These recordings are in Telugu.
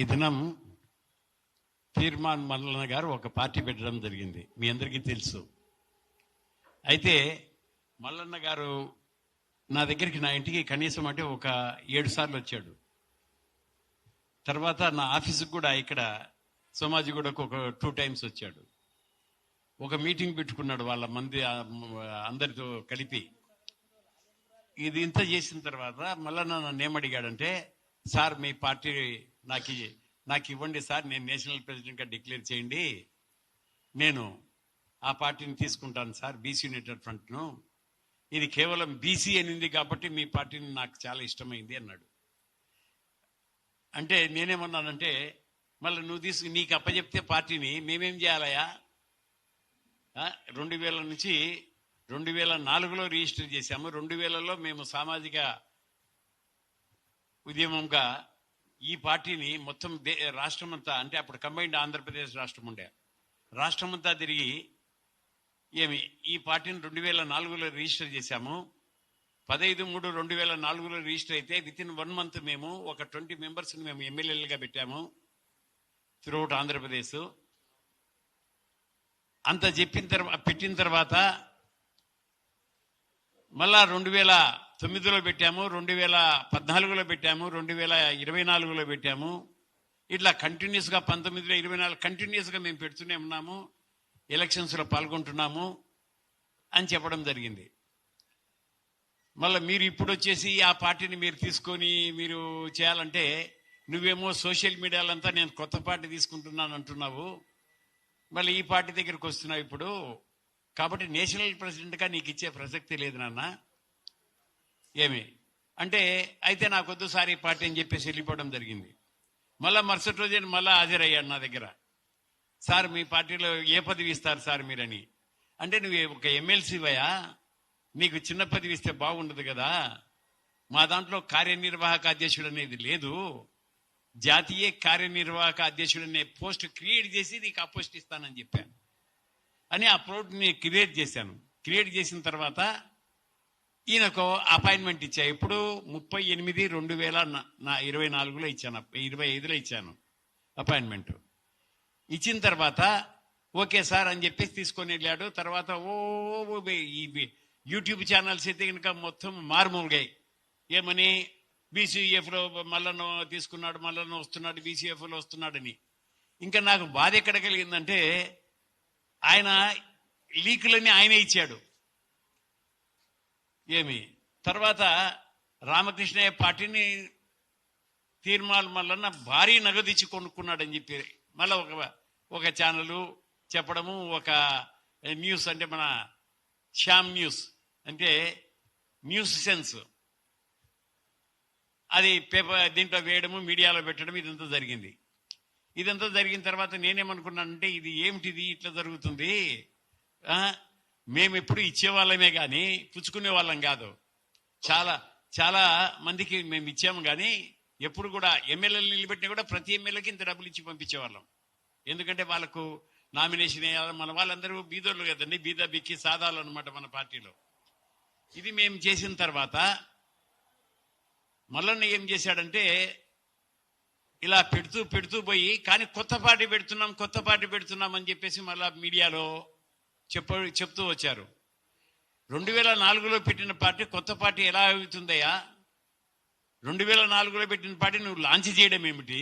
ఈ దినం తీర్మాన్ మల్లన్న గారు ఒక పార్టీ పెట్టడం జరిగింది, మీ అందరికీ తెలుసు. అయితే మల్లన్న గారు నా దగ్గరికి, నా ఇంటికి కనీసం అంటే ఒక 7 సార్లు వచ్చాడు. తర్వాత నా ఆఫీసుకు కూడా ఇక్కడ సోమాజిగూడకు ఒక 2 టైమ్స్ వచ్చాడు. ఒక మీటింగ్ పెట్టుకున్నాడు వాళ్ళ మంది అందరితో కలిపి. ఇది ఇంత చేసిన తర్వాత మల్లన్న నన్ను ఏమడిగాడంటే, సార్ మీ పార్టీ నాకు ఇవ్వండి సార్, నేను నేషనల్ ప్రెసిడెంట్గా డిక్లేర్ చేయండి, నేను ఆ పార్టీని తీసుకుంటాను సార్, బీసీ యునైటెడ్ ఫ్రంట్ను. ఇది కేవలం బీసీ అనింది కాబట్టి మీ పార్టీని నాకు చాలా ఇష్టమైంది అన్నాడు. అంటే నేనేమన్నానంటే, మళ్ళీ నువ్వు నీకు అప్పచెప్తే పార్టీని మేమేం చేయాలయా? 2000 నుంచి 2004లో రిజిస్టర్ చేశాము. 2000లో మేము సామాజిక ఉద్యమంగా ఈ పార్టీని మొత్తం రాష్ట్రమంతా, అంటే అప్పుడు కంబైన్డ్ ఆంధ్రప్రదేశ్ రాష్ట్రం ఉండే, రాష్ట్రమంతా తిరిగి ఈ పార్టీని 2004లో రిజిస్టర్ చేశాము. 15/3/2004లో రిజిస్టర్ అయితే వితిన్ 1 మంత్ మేము ఒక 20 మెంబర్స్ని మేము ఎమ్మెల్యేలుగా పెట్టాము త్రూఅవుట్ ఆంధ్రప్రదేశ్. అంత పెట్టిన తర్వాత మళ్ళా 2009లో పెట్టాము, 2014లో పెట్టాము, 2024లో పెట్టాము. ఇట్లా కంటిన్యూస్గా 19, 24 కంటిన్యూస్గా మేము పెడుతూనే ఉన్నాము, ఎలక్షన్స్లో పాల్గొంటున్నాము అని చెప్పడం జరిగింది. మళ్ళీ మీరు ఇప్పుడు వచ్చేసి ఆ పార్టీని మీరు తీసుకొని మీరు చేయాలంటే, నువ్వేమో సోషల్ మీడియాలంతా నేను కొత్త పార్టీ తీసుకుంటున్నాను అంటున్నావు, మళ్ళీ ఈ పార్టీ దగ్గరికి వస్తున్నావు ఇప్పుడు, కాబట్టి నేషనల్ ప్రెసిడెంట్గా నీకు ఇచ్చే ప్రసక్తి లేదు నాన్న ఏమి అంటే. అయితే నాకు వద్దు సార్ ఈ పార్టీ అని చెప్పేసి వెళ్ళిపోవడం జరిగింది. మళ్ళీ మరుసటి రోజు మళ్ళీ హాజరయ్యాడు నా దగ్గర. సార్ మీ పార్టీలో ఏ పదవి ఇస్తారు సార్ మీరని. అంటే నువ్వు ఒక ఎమ్మెల్సీవయా, నీకు చిన్న పదవి ఇస్తే బాగుండదు కదా, మా దాంట్లో కార్యనిర్వాహక అధ్యక్షుడు అనేది లేదు, జాతీయ కార్యనిర్వాహక అధ్యక్షుడు అనే పోస్ట్ క్రియేట్ చేసి నీకు ఆ పోస్ట్ ఇస్తానని చెప్పాను అని ఆ పోస్ట్ని క్రియేట్ చేశాను. క్రియేట్ చేసిన తర్వాత ఈయనకు అపాయింట్మెంట్ ఇచ్చా. ఇప్పుడు 30/8/2024లో ఇచ్చాను, 25లో ఇచ్చాను అపాయింట్మెంట్. ఇచ్చిన తర్వాత ఓకే సార్ అని చెప్పేసి తీసుకొని వెళ్ళాడు. తర్వాత ఈ యూట్యూబ్ ఛానల్స్ అయితే కనుక మొత్తం మారుమూలుగాయి. ఏమని, బీసీఎఫ్లో మల్లన్న తీసుకున్నాడు, మల్లన్న వస్తున్నాడు, బీసీఎఫ్లో వస్తున్నాడని. ఇంకా నాకు బాధ ఎక్కడ కలిగిందంటే, ఆయన లీకులన్నీ ఆయనే ఇచ్చాడు. తర్వాత రామకృష్ణయ్య పార్టీని తీర్మాల్ మల్లన్న భారీ నగదు ఇచ్చి కొనుక్కున్నాడని చెప్పి మళ్ళీ ఒక ఛానల్ చెప్పడము, ఒక న్యూస్ అంటే మన శ్యామ్ న్యూస్ అంటే న్యూస్ సెన్స్, అది పేపర్ దీంట్లో వేయడము, మీడియాలో పెట్టడం, ఇదంతా జరిగింది. ఇదంతా జరిగిన తర్వాత నేనేమనుకున్నానంటే, ఇది ఏమిటిది ఇట్లా జరుగుతుంది, మేము ఎప్పుడు ఇచ్చేవాళ్ళమే కానీ పుచ్చుకునే వాళ్ళం కాదు. చాలా చాలా మందికి మేము ఇచ్చాము కానీ ఎప్పుడు కూడా ఎమ్మెల్యేలు నిలబెట్టినా కూడా ప్రతి ఎమ్మెల్యేకి ఇంత డబ్బులు ఇచ్చి పంపించేవాళ్ళం. ఎందుకంటే వాళ్ళకు నామినేషన్ వేయాలి, మన వాళ్ళందరూ బీదోళ్ళు కదండి, బీద బిక్కి సాదాలు అనమాట మన పార్టీలో. ఇది మేము చేసిన తర్వాత మల్లన్న ఏం చేశాడంటే, ఇలా పెడుతూ పోయి, కానీ కొత్త పార్టీ పెడుతున్నాం అని చెప్పేసి మళ్ళా మీడియాలో చెప్తూ వచ్చారు. 2004లో పెట్టిన పార్టీ కొత్త పార్టీ ఎలా అవుతుందయ్యా? 2004లో పెట్టిన పార్టీ నువ్వు లాంచ్ చేయడం ఏమిటి?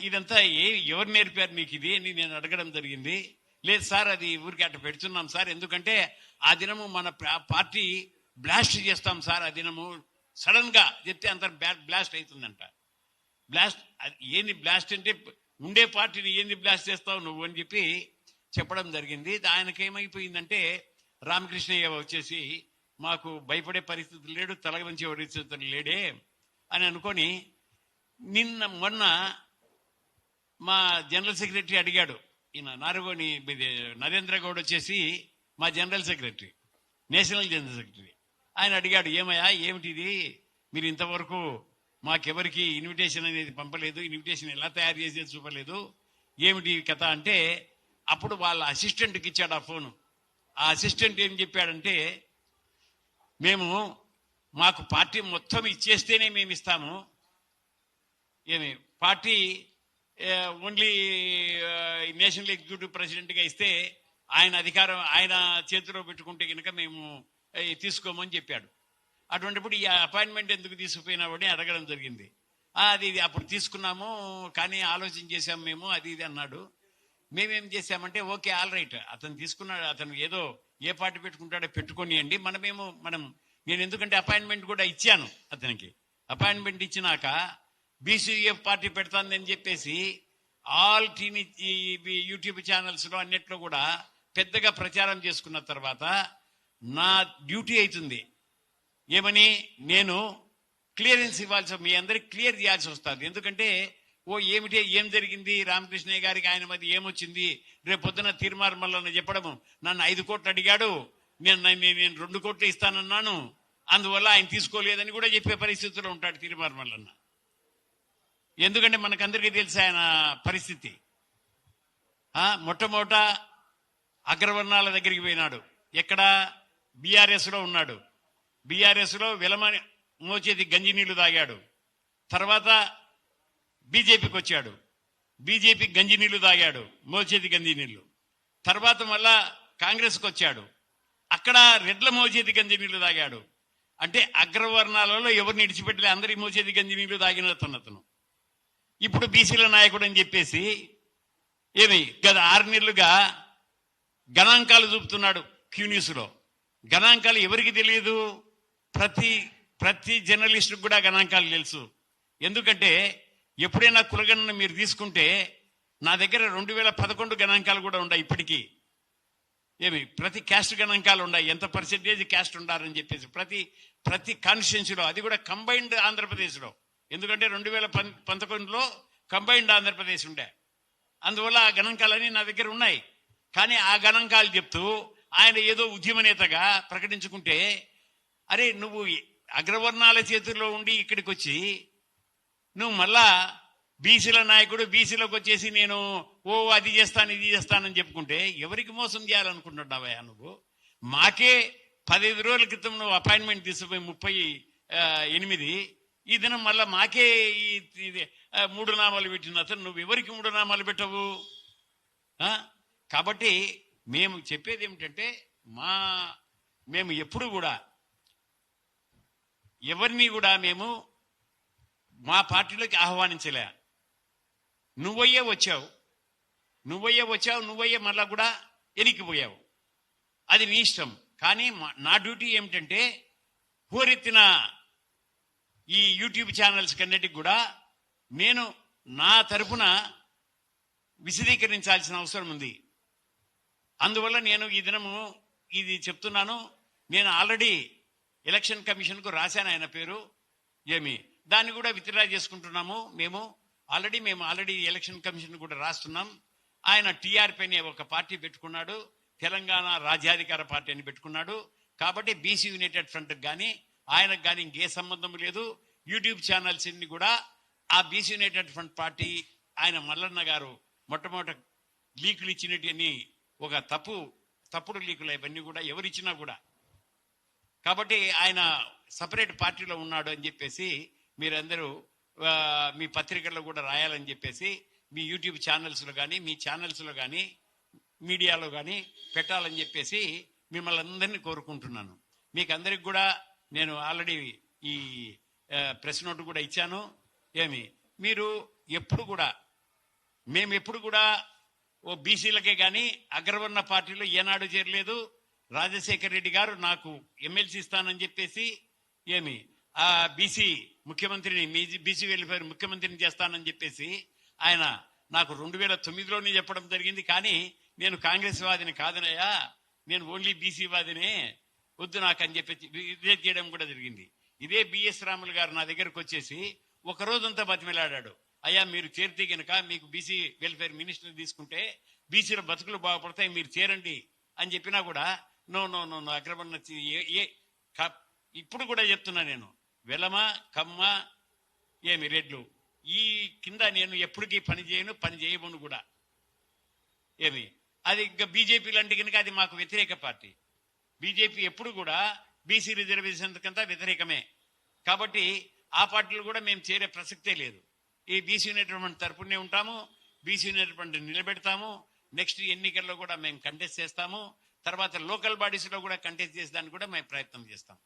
ఇదంతా ఎవరు నేర్పారు నీకు ఇది అని నేను అడగడం జరిగింది. లేదు సార్, అది ఊరికి అట్లా పెడుతున్నాం సార్, ఎందుకంటే ఆ దినము మన పార్టీ బ్లాస్ట్ చేస్తాం సార్, ఆ దినము సడన్ గా చెప్తే అంత బ్లాస్ట్ అవుతుందంట. బ్లాస్ట్ ఏంది బ్లాస్ట్ అంటే, ఉండే పార్టీని ఏంది బ్లాస్ట్ చేస్తావు నువ్వు అని చెప్పి చెప్పడం జరిగింది. ఆయనకేమైపోయిందంటే, రామకృష్ణయ్య వచ్చేసి మాకు భయపడే పరిస్థితి లేడు, తలవంచే పరిస్థితులు లేడే అని అనుకొని మొన్న మా జనరల్ సెక్రటరీ అడిగాడు, ఈయన నారుగోని నరేంద్ర గౌడ్ వచ్చేసి మా general secretary, national general secretary. ఆయన అడిగాడు, ఏమయ్యా ఏమిటిది, మీరు ఇంతవరకు మాకెవరికి ఇన్విటేషన్ అనేది పంపలేదు, ఇన్విటేషన్ ఎలా తయారు చేసేది చూపలేదు, ఏమిటి కథ అంటే, అప్పుడు వాళ్ళ అసిస్టెంట్కి ఇచ్చాడు ఆ ఫోను. ఆ అసిస్టెంట్ ఏం చెప్పాడంటే, మాకు పార్టీ మొత్తం ఇచ్చేస్తేనే మేము ఇస్తాము, పార్టీ ఓన్లీ నేషనల్ ఎగ్జిక్యూటివ్ ప్రెసిడెంట్గా ఇస్తే ఆయన అధికారం ఆయన చేతిలో పెట్టుకుంటే కనుక మేము తీసుకోమని చెప్పాడు. అటువంటిప్పుడు ఈ అపాయింట్మెంట్ ఎందుకు తీసుకుపోయినావని అడగడం జరిగింది. అది అప్పుడు తీసుకున్నాము కానీ ఆలోచన చేశాము మేము, అది ఇది అన్నాడు. మేమేం చేశామంటే ఓకే ఆల్ రైట్, అతను తీసుకున్నాడు, అతను ఏదో ఏ పార్టీ పెట్టుకుంటాడో పెట్టుకొనియండి, నేను ఎందుకంటే అపాయింట్మెంట్ కూడా ఇచ్చాను అతనికి. అపాయింట్మెంట్ ఇచ్చినాక బీసీఎఫ్ పార్టీ పెడతానని చెప్పేసి ఆల్ టీవీ యూట్యూబ్ ఛానల్స్లో అన్నిట్లో కూడా పెద్దగా ప్రచారం చేసుకున్న తర్వాత నా డ్యూటీ అవుతుంది ఏమని, నేను క్లియరెన్స్ ఇవ్వాల్సి, మీ అందరికి క్లియర్ చేయాల్సి వస్తుంది. ఎందుకంటే ఏం జరిగింది రామకృష్ణయ్య గారికి ఆయన మధ్య ఏమొచ్చింది, రేపు పొద్దున తీర్మార్ మల్లన్న చెప్పడము నన్ను 5 కోట్లు అడిగాడు, నేను 2 కోట్లు ఇస్తానన్నాను, అందువల్ల ఆయన తీసుకోలేదని కూడా చెప్పే పరిస్థితిలో ఉంటాడు తీర్మార్ మల్లన్న. ఎందుకంటే మనకందరికీ తెలుసు ఆయన పరిస్థితి. మొట్టమొదట అగ్రవర్ణాల దగ్గరికి పోయినాడు, ఎక్కడ బీఆర్ఎస్లో ఉన్నాడు, బీఆర్ఎస్లో వెలమ మోచేతి గంజి నీళ్లు తాగాడు. తర్వాత బీజేపీకి వచ్చాడు, బీజేపీ గంజి నీళ్లు తాగాడు, మోచేతి గంజి నీళ్లు. తర్వాత మళ్ళా కాంగ్రెస్కి వచ్చాడు, అక్కడ రెడ్ల మోచేతి గంజి నీళ్లు తాగాడు. అంటే అగ్రవర్ణాలలో ఎవరిని ఇడిచిపెట్టలే, అందరి మోచేతి గంజి నీళ్లు తాగినతను. ఇప్పుడు బీసీల నాయకుడు అని చెప్పేసి గత 6 నెలలుగా గణాంకాలు చూపుతున్నాడు క్యూన్యూస్లో. గణాంకాలు ఎవరికి తెలియదు, ప్రతి జర్నలిస్టుకు కూడా గణాంకాలు తెలుసు. ఎందుకంటే ఎప్పుడైనా కులగణన మీరు తీసుకుంటే నా దగ్గర 2011 గణాంకాలు కూడా ఉన్నాయి ఇప్పటికీ. ప్రతి క్యాస్ట్ గణాంకాలు ఉన్నాయి, ఎంత పర్సెంటేజ్ క్యాస్ట్ ఉండాలని చెప్పేసి ప్రతి కాన్స్టిట్యున్సీలో, అది కూడా కంబైన్డ్ ఆంధ్రప్రదేశ్లో. ఎందుకంటే 2019లో కంబైన్డ్ ఆంధ్రప్రదేశ్ ఉండే, అందువల్ల ఆ గణాంకాలన్నీ నా దగ్గర ఉన్నాయి. కానీ ఆ గణాంకాలు చెప్తూ ఆయన ఏదో ఉద్యమ నేతగా ప్రకటించుకుంటే, అరే నువ్వు అగ్రవర్ణాల చేతుల్లో ఉండి ఇక్కడికి వచ్చి నువ్వు మళ్ళా బీసీల నాయకుడు, బీసీలోకి వచ్చేసి నేను అది చేస్తాను ఇది చేస్తానని చెప్పుకుంటే ఎవరికి మోసం చేయాలనుకుంటున్నావా నువ్వు? మాకే 15 రోజుల క్రితం నువ్వు అపాయింట్మెంట్ తీసుకుపోయి 38, ఈ దినం మళ్ళా మాకే ఈ 3 నామాలు పెట్టిన అతను నువ్వు ఎవరికి 3 నామాలు పెట్టవు? కాబట్టి మేము చెప్పేది ఏమిటంటే, మేము ఎప్పుడు కూడా ఎవరిని కూడా మేము మా పార్టీలోకి ఆహ్వానించలే. నువ్వయ్యే వచ్చావు, నువ్వయ్యే మళ్ళా కూడా ఎనికిపోయావు, అది నీ ఇష్టం. కానీ నా డ్యూటీ ఏమిటంటే హోరెత్తిన ఈ యూట్యూబ్ ఛానల్స్ కన్నిటికి కూడా నేను నా తరఫున విశదీకరించాల్సిన అవసరం ఉంది. అందువల్ల నేను ఈ దినము ఇది చెప్తున్నాను. నేను ఆల్రెడీ ఎలక్షన్ కమిషన్కు రాశాను ఆయన పేరు, దాన్ని కూడా విత్డ్రా చేసుకుంటున్నాము. మేము ఆల్రెడీ ఎలక్షన్ కమిషన్ కూడా రాస్తున్నాం. ఆయన టీఆర్పీ అనే ఒక పార్టీ పెట్టుకున్నాడు, తెలంగాణ రాజ్యాధికార పార్టీ అని పెట్టుకున్నాడు. కాబట్టి బీసీ యునైటెడ్ ఫ్రంట్ కానీ ఆయనకు కానీ ఇంకే సంబంధం లేదు. యూట్యూబ్ ఛానల్స్ అన్ని కూడా ఆ బీసీ యునైటెడ్ ఫ్రంట్ పార్టీ, ఆయన మల్లన్న గారు మొట్టమొదటి లీకులు ఇచ్చినట్టు ఒక తప్పుడు లీకులు ఇవన్నీ కూడా ఎవరిచ్చినా కూడా. కాబట్టి ఆయన సపరేట్ పార్టీలో ఉన్నాడు అని చెప్పేసి మీరందరూ మీ పత్రికల్లో కూడా రాయాలని చెప్పేసి మీ యూట్యూబ్ ఛానల్స్లో కానీ మీ ఛానల్స్లో కానీ మీడియాలో కానీ పెట్టాలని చెప్పేసి మిమ్మల్ని అందరినీ కోరుకుంటున్నాను. మీకు అందరికి కూడా నేను ఆల్రెడీ ఈ ప్రెస్ నోట్ కూడా ఇచ్చాను. మీరు ఎప్పుడు కూడా మేము ఎప్పుడు కూడా ఓ బీసీలకే కానీ అగ్రవర్ణ పార్టీలో ఏనాడు చేరలేదు. రాజశేఖర్ రెడ్డి గారు నాకు ఎమ్మెల్సీ ఇస్తానని చెప్పేసి ఆ బీసీ ముఖ్యమంత్రిని, బీసీ వెల్ఫేర్ ముఖ్యమంత్రిని చేస్తానని చెప్పేసి ఆయన నాకు 2009లోనే చెప్పడం జరిగింది. కానీ నేను కాంగ్రెస్ వాదిని కాదనయ్యా, నేను ఓన్లీ బీసీ వాదినే, వద్దు నాకు అని చెప్పేసి రిజెక్ట్ చేయడం కూడా జరిగింది. ఇదే బిఎస్ రాములు గారు నా దగ్గరకు వచ్చేసి ఒక రోజంతా బతిమిలాడాడు, అయ్యా మీరు చేరితే గనక మీకు బీసీ వెల్ఫేర్ మినిస్టర్ తీసుకుంటే బీసీల బతుకులు బాగుపడతాయి, మీరు చేరండి అని చెప్పినా కూడా నో అగ్రవర్ణ ఇప్పుడు కూడా చెప్తున్నా, నేను వెలమ కమ్మ రెడ్లు ఈ కింద నేను ఎప్పటికీ పని చేయను, పని చేయబోను కూడా. అది ఇంకా బీజేపీ లాంటి కనుక అది మాకు వ్యతిరేక పార్టీ. బీజేపీ ఎప్పుడు కూడా బీసీ రిజర్వేషన్ కంతా వ్యతిరేకమే. కాబట్టి ఆ పార్టీలు కూడా మేము చేరే ప్రసక్తే లేదు. ఈ బీసీ యూనిట్ తరపునే ఉంటాము, బీసీ యూనిట్ నిలబెడతాము. నెక్స్ట్ ఎన్నికల్లో కూడా మేము కంటెస్ట్ చేస్తాము. తర్వాత లోకల్ బాడీస్లో కూడా కంటెస్ట్ చేసేదానికి కూడా మేము ప్రయత్నం చేస్తాం.